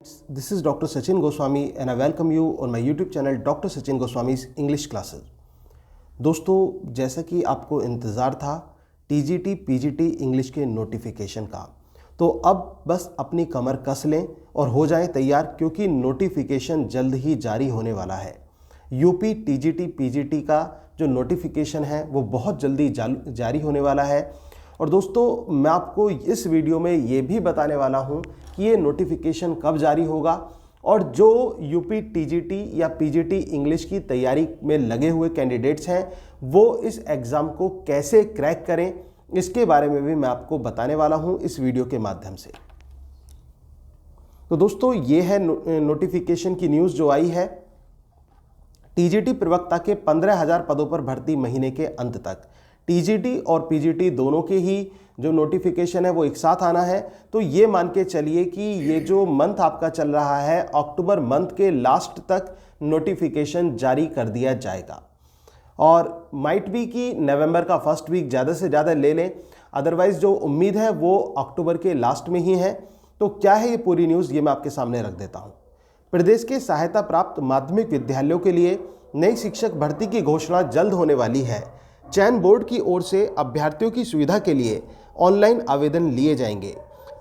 This is Dr. Sachin Goswami and I welcome you on my YouTube channel Dr. Sachin Goswami's English Classes। दोस्तों, जैसा कि आपको इंतज़ार था टीजीटी पीजीटी इंग्लिश के नोटिफिकेशन का, तो अब बस अपनी कमर कस लें और हो जाएं तैयार, क्योंकि नोटिफिकेशन जल्द ही जारी होने वाला है। यूपी टीजीटी पीजीटी का जो नोटिफिकेशन है वो बहुत जल्दी जारी होने वाला है। और दोस्तों, मैं आपको इस वीडियो में ये भी बताने वाला हूँ कि ये नोटिफिकेशन कब जारी होगा और जो यूपी टीजीटी या पीजीटी इंग्लिश की तैयारी में लगे हुए कैंडिडेट्स हैं वो इस एग्ज़ाम को कैसे क्रैक करें, इसके बारे में भी मैं आपको बताने वाला हूँ इस वीडियो के माध्यम से। तो दोस्तों, ये है नोटिफिकेशन की न्यूज़ जो आई है। टीजीटी प्रवक्ता के 15,000 पदों पर भर्ती महीने के अंत तक। टीजीटी और पीजीटी दोनों के ही जो नोटिफिकेशन है वो एक साथ आना है। तो ये मान के चलिए कि ये जो मंथ आपका चल रहा है, अक्टूबर मंथ के लास्ट तक नोटिफिकेशन जारी कर दिया जाएगा। और माइट बी कि नवंबर का फर्स्ट वीक ज़्यादा से ज़्यादा ले लें, अदरवाइज़ जो उम्मीद है वो अक्टूबर के लास्ट में ही है। तो क्या है ये पूरी न्यूज़, ये मैं आपके सामने रख देता हूँ। प्रदेश के सहायता प्राप्त माध्यमिक विद्यालयों के लिए नई शिक्षक भर्ती की घोषणा जल्द होने वाली है। चयन बोर्ड की ओर से अभ्यर्थियों की सुविधा के लिए ऑनलाइन आवेदन लिए जाएंगे।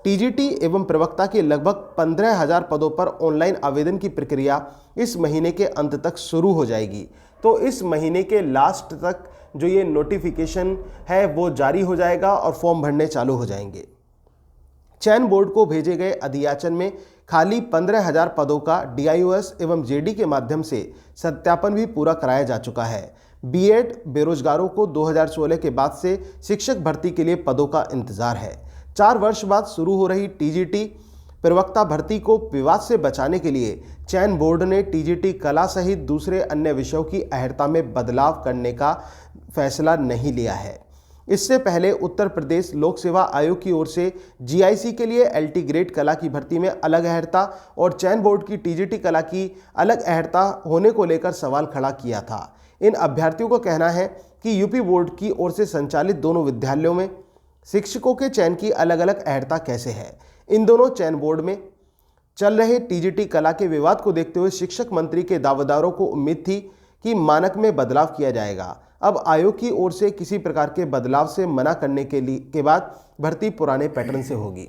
टीजीटी एवं प्रवक्ता के लगभग 15,000 पदों पर ऑनलाइन आवेदन की प्रक्रिया इस महीने के अंत तक शुरू हो जाएगी। तो इस महीने के लास्ट तक जो ये नोटिफिकेशन है वो जारी हो जाएगा और फॉर्म भरने चालू हो जाएंगे। चयन बोर्ड को भेजे गए अधियाचन में खाली 15,000 पदों का डीआईओएस एवं जेडी के माध्यम से सत्यापन भी पूरा कराया जा चुका है। बीएड बेरोजगारों को 2016 के बाद से शिक्षक भर्ती के लिए पदों का इंतजार है। 4 वर्ष बाद शुरू हो रही टीजीटी प्रवक्ता भर्ती को विवाद से बचाने के लिए चयन बोर्ड ने टीजीटी कला सहित दूसरे अन्य विषयों की अहर्ता में बदलाव करने का फैसला नहीं लिया है। इससे पहले उत्तर प्रदेश लोक सेवा आयोग की ओर से जीआईसी के लिए एलटी ग्रेड कला की भर्ती में अलग अहर्ता और चयन बोर्ड की टीजीटी कला की अलग अहर्ता होने को लेकर सवाल खड़ा किया था। इन अभ्यर्थियों का कहना है कि यूपी बोर्ड की ओर से संचालित दोनों विद्यालयों में शिक्षकों के चयन की अलग अलग अहर्ता कैसे है। इन दोनों चयन बोर्ड में चल रहे टीजीटी कला के विवाद को देखते हुए शिक्षक मंत्री के दावेदारों को उम्मीद थी कि मानक में बदलाव किया जाएगा। अब आयोग की ओर से किसी प्रकार के बदलाव से मना करने के बाद भर्ती पुराने पैटर्न से होगी।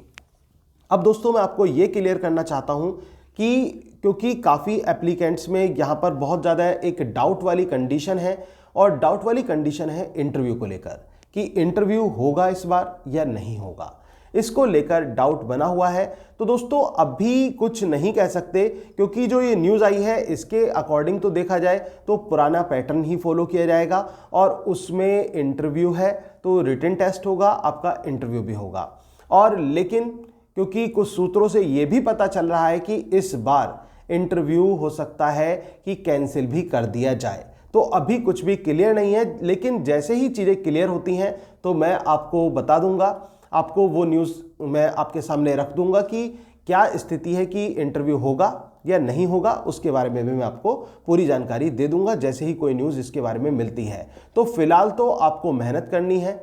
अब दोस्तों, मैं आपको ये क्लियर करना चाहता हूँ कि क्योंकि काफ़ी एप्लीकेंट्स में यहाँ पर बहुत ज़्यादा एक डाउट वाली कंडीशन है, और डाउट वाली कंडीशन है इंटरव्यू को लेकर कि इंटरव्यू होगा इस बार या नहीं होगा। इसको लेकर डाउट बना हुआ है। तो दोस्तों, अभी कुछ नहीं कह सकते, क्योंकि जो ये न्यूज़ आई है इसके अकॉर्डिंग तो देखा जाए तो पुराना पैटर्न ही फॉलो किया जाएगा और उसमें इंटरव्यू है तो रिटन टेस्ट होगा, आपका इंटरव्यू भी होगा। और लेकिन क्योंकि कुछ सूत्रों से ये भी पता चल रहा है कि इस बार इंटरव्यू हो सकता है कि कैंसिल भी कर दिया जाए, तो अभी कुछ भी क्लियर नहीं है। लेकिन जैसे ही चीज़ें क्लियर होती हैं तो मैं आपको बता दूंगा, आपको वो न्यूज़ मैं आपके सामने रख दूंगा कि क्या स्थिति है कि इंटरव्यू होगा या नहीं होगा। उसके बारे में भी मैं आपको पूरी जानकारी दे दूंगा जैसे ही कोई न्यूज़ इसके बारे में मिलती है। तो फिलहाल तो आपको मेहनत करनी है,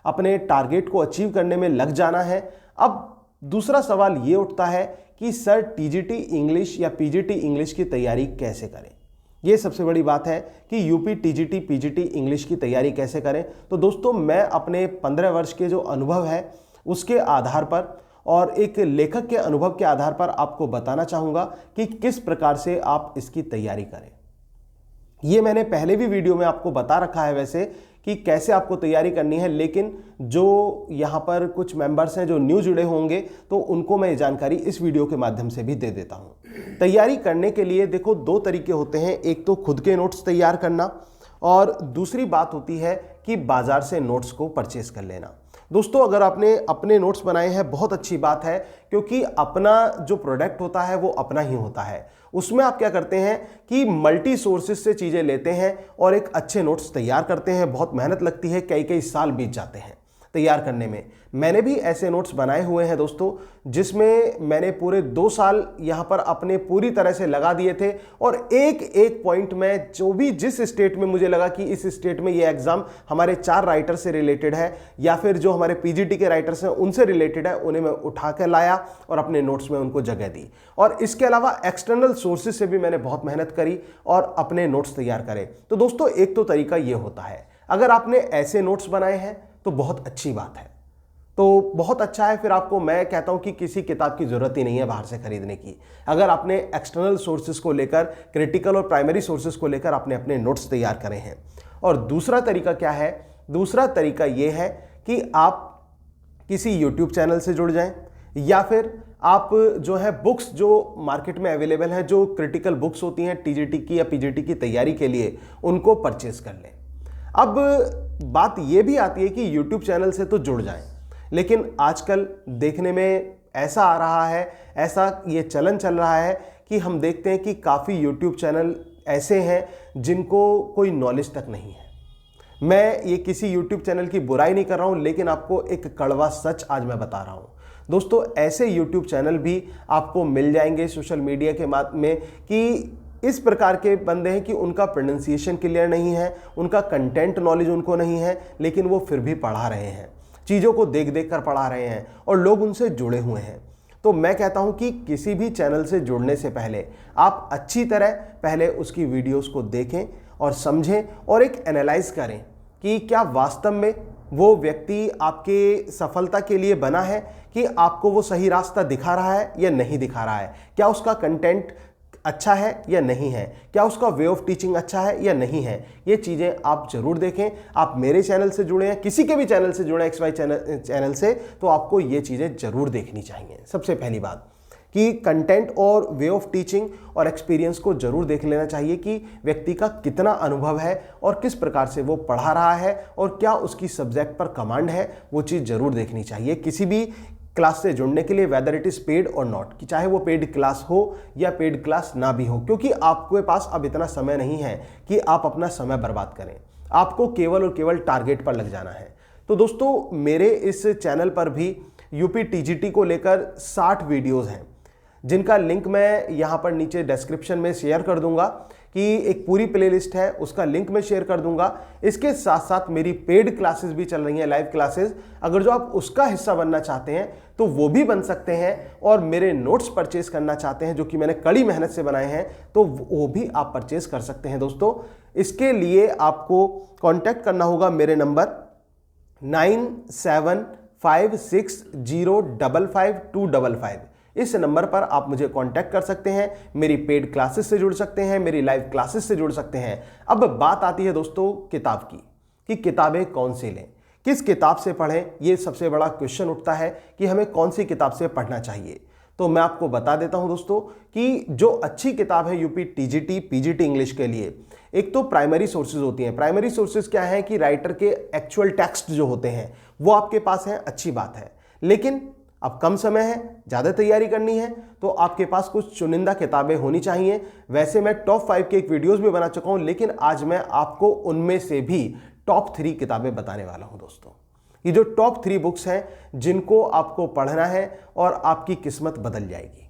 अपने टारगेट को अचीव करने में लग जाना है। अब दूसरा सवाल ये उठता है कि सर टीजीटी इंग्लिश या पीजीटी इंग्लिश की तैयारी कैसे करें। ये सबसे बड़ी बात है कि यूपी टीजीटी पीजीटी इंग्लिश की तैयारी कैसे करें। तो दोस्तों, मैं अपने 15 वर्ष के जो अनुभव है उसके आधार पर और एक लेखक के अनुभव के आधार पर आपको बताना चाहूँगा कि किस प्रकार से आप इसकी तैयारी करें। ये मैंने पहले भी वीडियो में आपको बता रखा है वैसे कि कैसे आपको तैयारी करनी है, लेकिन जो यहाँ पर कुछ मेंबर्स हैं जो न्यू जुड़े होंगे तो उनको मैं जानकारी इस वीडियो के माध्यम से भी दे देता हूँ। तैयारी करने के लिए देखो 2 तरीके होते हैं, एक तो खुद के नोट्स तैयार करना और दूसरी बात होती है कि बाजार से नोट्स को परचेस कर लेना। दोस्तों, अगर आपने अपने नोट्स बनाए हैं बहुत अच्छी बात है, क्योंकि अपना जो प्रोडक्ट होता है वो अपना ही होता है। उसमें आप क्या करते हैं कि मल्टी सोर्सेज से चीज़ें लेते हैं और एक अच्छे नोट्स तैयार करते हैं। बहुत मेहनत लगती है, कई कई साल बीत जाते हैं। तैयार करने में। मैंने भी ऐसे नोट्स बनाए हुए हैं दोस्तों, जिसमें मैंने पूरे 2 साल यहाँ पर अपने पूरी तरह से लगा दिए थे और एक एक पॉइंट में जो भी जिस स्टेट में मुझे लगा कि इस स्टेट में ये एग्जाम हमारे 4 राइटर से रिलेटेड है या फिर जो हमारे पीजीटी के राइटर्स हैं उनसे रिलेटेड है, उन्हें मैं उठा कर लाया और अपने नोट्स में उनको जगह दी। और इसके अलावा एक्सटर्नल सोर्सेज से भी मैंने बहुत मेहनत करी और अपने नोट्स तैयार करे। तो दोस्तों एक तो तरीका ये होता है, अगर आपने ऐसे नोट्स बनाए हैं तो बहुत अच्छी बात है, तो बहुत अच्छा है। फिर आपको मैं कहता हूं कि किसी किताब की जरूरत ही नहीं है बाहर से खरीदने की। अगर आपने एक्सटर्नल सोर्सेज को लेकर, क्रिटिकल और प्राइमरी सोर्सेज को लेकर आपने अपने नोट्स तैयार करे हैं। और दूसरा तरीका क्या है? दूसरा तरीका यह है कि आप किसी यूट्यूब चैनल से जुड़ जाएं या फिर आप जो है बुक्स जो मार्केट में अवेलेबल हैं, जो क्रिटिकल बुक्स होती हैं टीजीटी की या पीजीटी की तैयारी के लिए, उनको परचेज कर लें। अब बात यह भी आती है कि यूट्यूब चैनल से तो जुड़ जाएं, लेकिन आजकल देखने में ऐसा आ रहा है, ऐसा ये चलन चल रहा है कि हम देखते हैं कि काफ़ी यूट्यूब चैनल ऐसे हैं जिनको कोई नॉलेज तक नहीं है। मैं ये किसी यूट्यूब चैनल की बुराई नहीं कर रहा हूं, लेकिन आपको एक कड़वा सच आज मैं बता रहा हूं दोस्तों। ऐसे यूट्यूब चैनल भी आपको मिल जाएंगे सोशल मीडिया के माध्यम में कि इस प्रकार के बंदे हैं कि उनका प्रोनाउंसिएशन क्लियर नहीं है, उनका कंटेंट नॉलेज उनको नहीं है, लेकिन वो फिर भी पढ़ा रहे हैं, चीज़ों को देख देख कर पढ़ा रहे हैं और लोग उनसे जुड़े हुए हैं। तो मैं कहता हूं कि किसी भी चैनल से जुड़ने से पहले आप अच्छी तरह पहले उसकी वीडियोस को देखें और समझें और एक एनालाइज करें कि क्या वास्तव में वो व्यक्ति आपके सफलता के लिए बना है, कि आपको वो सही रास्ता दिखा रहा है या नहीं दिखा रहा है, क्या उसका कंटेंट अच्छा है या नहीं है, क्या उसका वे ऑफ टीचिंग अच्छा है या नहीं है। ये चीज़ें आप जरूर देखें। आप मेरे चैनल से जुड़े हैं, किसी के भी चैनल से जुड़े हैं, XY चैनल से, तो आपको ये चीज़ें जरूर देखनी चाहिए। सबसे पहली बात कि कंटेंट और वे ऑफ टीचिंग और एक्सपीरियंस को जरूर देख लेना चाहिए कि व्यक्ति का कितना अनुभव है और किस प्रकार से वो पढ़ा रहा है और क्या उसकी सब्जेक्ट पर कमांड है, वो चीज़ जरूर देखनी चाहिए किसी भी क्लास से जुड़ने के लिए, वेदर इट इज़ पेड और नॉट, कि चाहे वो पेड क्लास हो या पेड क्लास ना भी हो, क्योंकि आपके पास अब इतना समय नहीं है कि आप अपना समय बर्बाद करें। आपको केवल और केवल टारगेट पर लग जाना है। तो दोस्तों मेरे इस चैनल पर भी यूपी टीजीटी को लेकर 60 वीडियोज़ हैं, जिनका लिंक मैं यहाँ पर नीचे डिस्क्रिप्शन में शेयर कर दूंगा, कि एक पूरी प्लेलिस्ट है, उसका लिंक मैं शेयर कर दूंगा। इसके साथ साथ मेरी पेड क्लासेस भी चल रही हैं, लाइव क्लासेस। अगर जो आप उसका हिस्सा बनना चाहते हैं तो वो भी बन सकते हैं, और मेरे नोट्स परचेज करना चाहते हैं जो कि मैंने कड़ी मेहनत से बनाए हैं, तो वो भी आप परचेज कर सकते हैं दोस्तों। इसके लिए आपको कॉन्टैक्ट करना होगा मेरे नंबर 9756055255। इस नंबर पर आप मुझे कांटेक्ट कर सकते हैं, मेरी पेड क्लासेस से जुड़ सकते हैं, मेरी लाइव क्लासेस से जुड़ सकते हैं। अब बात आती है दोस्तों किताब की, कि किताबें कौन सी लें, किस किताब से पढ़ें। ये सबसे बड़ा क्वेश्चन उठता है कि हमें कौन सी किताब से पढ़ना चाहिए। तो मैं आपको बता देता हूं दोस्तों कि जो अच्छी किताब है यूपी टीजीटी पीजीटी इंग्लिश के लिए, एक तो प्राइमरी सोर्सेज होती हैं। प्राइमरी सोर्सेज क्या है कि राइटर के एक्चुअल टेक्स्ट जो होते हैं वो आपके पास हैं, अच्छी बात है, लेकिन अब कम समय है, ज़्यादा तैयारी करनी है, तो आपके पास कुछ चुनिंदा किताबें होनी चाहिए। वैसे मैं टॉप 5 के एक वीडियोस भी बना चुका हूं, लेकिन आज मैं आपको उनमें से भी टॉप 3 किताबें बताने वाला हूं दोस्तों। ये जो टॉप 3 बुक्स हैं जिनको आपको पढ़ना है और आपकी किस्मत बदल जाएगी,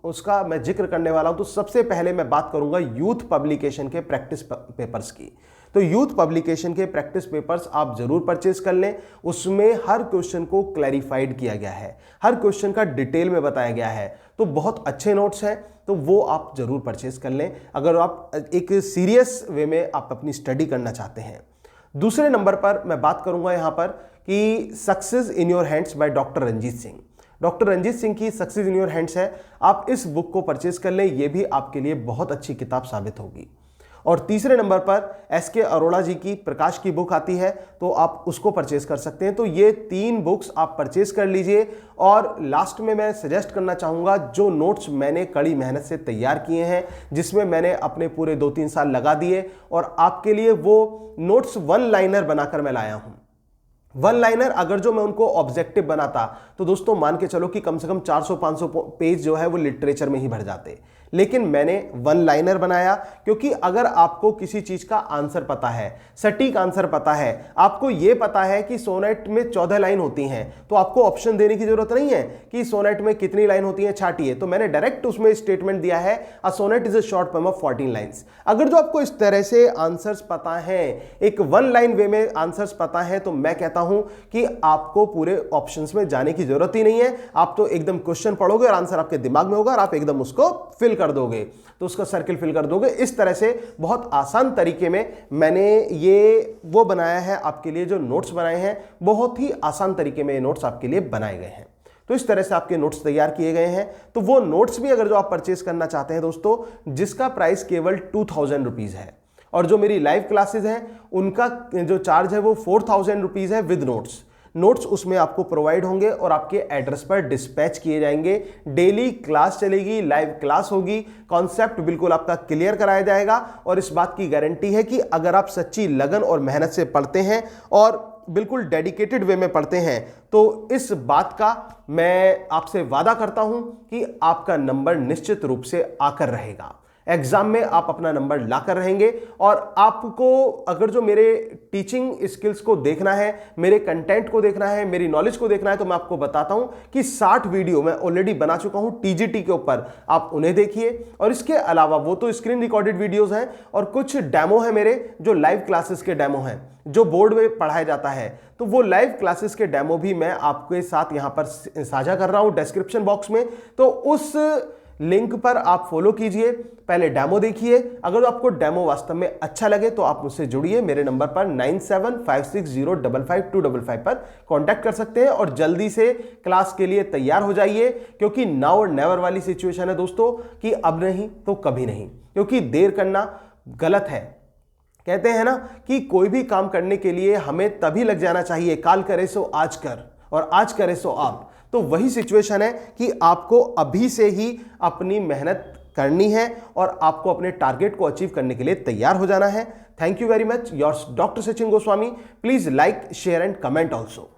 उसका मैं जिक्र करने वाला हूं। तो सबसे पहले मैं बात करूंगा यूथ पब्लिकेशन के प्रैक्टिस पेपर्स की। तो यूथ पब्लिकेशन के प्रैक्टिस पेपर्स आप जरूर परचेज कर लें। उसमें हर क्वेश्चन को क्लैरिफाइड किया गया है, हर क्वेश्चन का डिटेल में बताया गया है, तो बहुत अच्छे नोट्स हैं, तो वो आप जरूर परचेज कर लें अगर आप एक सीरियस वे में आप अपनी स्टडी करना चाहते हैं। दूसरे नंबर पर मैं बात करूंगा यहां पर कि success in your hands by doctor Ranjit Singh. Doctor Ranjit Singh की सक्सेस इन योर हैंड्स है, आप इस बुक को परचेज कर लें, यह भी आपके लिए बहुत अच्छी किताब साबित होगी। और तीसरे नंबर पर एसके अरोड़ा जी की प्रकाश की बुक आती है, तो आप उसको परचेज कर सकते हैं। तो ये 3 बुक्स आप परचेज कर लीजिए। और लास्ट में मैं सजेस्ट करना चाहूँगा, जो नोट्स मैंने कड़ी मेहनत से तैयार किए हैं, जिसमें मैंने अपने पूरे 2-3 साल लगा दिए, और आपके लिए वो नोट्स 1 लाइनर बनाकर मैं लाया हूँ। 1 लाइनर अगर जो मैं उनको ऑब्जेक्टिव बनाता तो दोस्तों मान के चलो कि कम से कम 400-500 पेज जो है वो लिटरेचर में ही भर जाते, लेकिन मैंने वन लाइनर बनाया, क्योंकि अगर आपको किसी चीज का आंसर पता है, सटीक आंसर पता है, आपको यह पता है कि सोनेट में 14 लाइन होती हैं, तो आपको ऑप्शन देने की जरूरत नहीं है कि सोनेट में कितनी लाइन होती है, छाटिए। तो मैंने डायरेक्ट उसमें स्टेटमेंट दिया है, a sonnet is a short poem of 14 lines. अगर जो आपको इस तरह से आंसर्स पता है, एक वन लाइन वे में आंसर्स पता है, तो मैं कहता हूं कि आपको पूरे ऑप्शंस में जाने की जरूरत ही नहीं है। आप तो एकदम क्वेश्चन पढ़ोगे और आंसर आपके दिमाग में होगा और आप एकदम उसको फिल कर दोगे, तो उसका सर्किल फिल कर दोगे। इस तरह से बहुत आसान तरीके में मैंने ये वो बनाया है आपके लिए, जो नोट्स बनाए हैं बहुत ही आसान तरीके में ये नोट्स आपके लिए बनाए गए हैं। तो इस तरह से आपके नोट्स तैयार किए गए हैं। तो वो नोट्स भी अगर जो आप परचेस करना चाहते हैं दोस्तों, जिसका प्राइस केवल 2000 रुपीज है, और जो मेरी लाइव क्लासेस हैं उनका जो चार्ज है वो 4000 रुपीज है विद नोट्स। नोट्स उसमें आपको प्रोवाइड होंगे और आपके एड्रेस पर डिस्पैच किए जाएंगे। डेली क्लास चलेगी, लाइव क्लास होगी, कॉन्सेप्ट बिल्कुल आपका क्लियर कराया जाएगा। और इस बात की गारंटी है कि अगर आप सच्ची लगन और मेहनत से पढ़ते हैं और बिल्कुल डेडिकेटेड वे में पढ़ते हैं, तो इस बात का मैं आपसे वादा करता हूं कि आपका नंबर निश्चित रूप से आकर रहेगा। एग्जाम में आप अपना नंबर लाकर रहेंगे। और आपको अगर जो मेरे टीचिंग स्किल्स को देखना है, मेरे कंटेंट को देखना है, मेरी नॉलेज को देखना है, तो मैं आपको बताता हूं कि 60 वीडियो मैं ऑलरेडी बना चुका हूं टीजीटी के ऊपर, आप उन्हें देखिए। और इसके अलावा वो तो स्क्रीन रिकॉर्डेड वीडियोस हैं, और कुछ डेमो है मेरे, जो लाइव क्लासेस के डेमो हैं, जो बोर्ड में पढ़ाया जाता है। तो वो लाइव क्लासेस के डेमो भी मैं आपके साथ यहां पर साझा कर रहा हूं डिस्क्रिप्शन बॉक्स में। तो उस लिंक पर आप फॉलो कीजिए, पहले डेमो देखिए। अगर आपको डेमो वास्तव में अच्छा लगे तो आप मुझसे जुड़िए, मेरे नंबर पर 9756055255 पर कांटेक्ट कर सकते हैं और जल्दी से क्लास के लिए तैयार हो जाइए। क्योंकि नाउ और नेवर वाली सिचुएशन है दोस्तों, कि अब नहीं तो कभी नहीं, क्योंकि देर करना गलत है। कहते हैं ना कि कोई भी काम करने के लिए हमें तभी लग जाना चाहिए, काल करे सो आज कर और आज करे सो आप। तो वही सिचुएशन है कि आपको अभी से ही अपनी मेहनत करनी है और आपको अपने टारगेट को अचीव करने के लिए तैयार हो जाना है। Thank you very much, yours doctor Sachin Goswami. Please like, share and comment also.